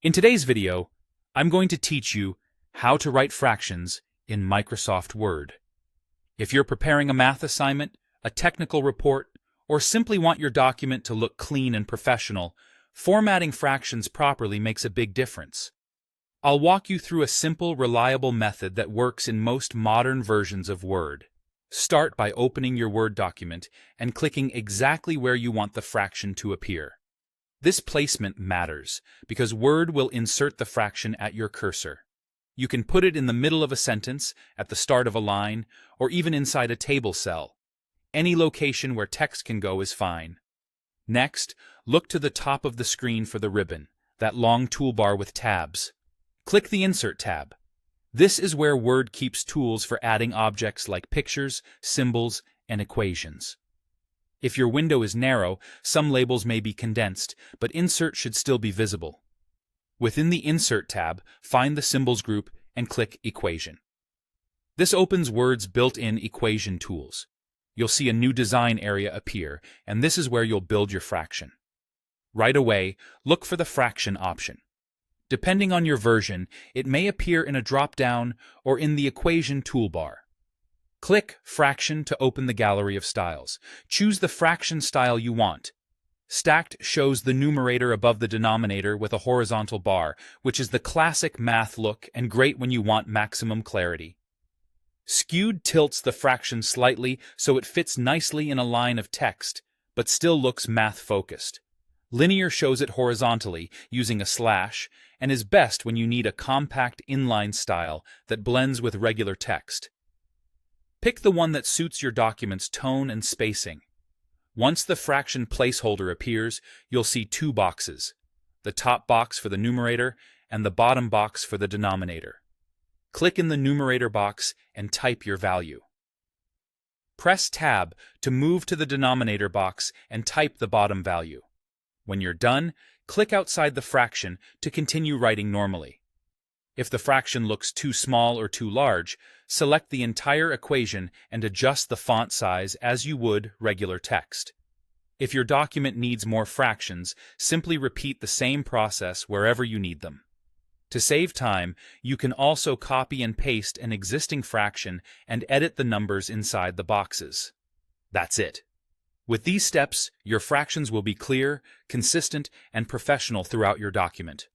In today's video, I'm going to teach you how to write fractions in Microsoft Word. If you're preparing a math assignment, a technical report, or simply want your document to look clean and professional, formatting fractions properly makes a big difference. I'll walk you through a simple, reliable method that works in most modern versions of Word. Start by opening your Word document and clicking exactly where you want the fraction to appear. This placement matters because Word will insert the fraction at your cursor. You can put it in the middle of a sentence, at the start of a line, or even inside a table cell. Any location where text can go is fine. Next, look to the top of the screen for the ribbon, that long toolbar with tabs. Click the Insert tab. This is where Word keeps tools for adding objects like pictures, symbols, and equations. If your window is narrow, some labels may be condensed, but Insert should still be visible. Within the Insert tab, find the Symbols group and click Equation. This opens Word's built-in equation tools. You'll see a new design area appear, and this is where you'll build your fraction. Right away, look for the Fraction option. Depending on your version, it may appear in a drop-down or in the Equation toolbar. Click Fraction to open the gallery of styles. Choose the fraction style you want. Stacked shows the numerator above the denominator with a horizontal bar, which is the classic math look and great when you want maximum clarity. Skewed tilts the fraction slightly so it fits nicely in a line of text, but still looks math-focused. Linear shows it horizontally, using a slash, and is best when you need a compact inline style that blends with regular text. Pick the one that suits your document's tone and spacing. Once the fraction placeholder appears, you'll see two boxes, the top box for the numerator and the bottom box for the denominator. Click in the numerator box and type your value. Press Tab to move to the denominator box and type the bottom value. When you're done, click outside the fraction to continue writing normally. If the fraction looks too small or too large, select the entire equation and adjust the font size as you would regular text. If your document needs more fractions, simply repeat the same process wherever you need them. To save time, you can also copy and paste an existing fraction and edit the numbers inside the boxes. That's it. With these steps, your fractions will be clear, consistent, and professional throughout your document.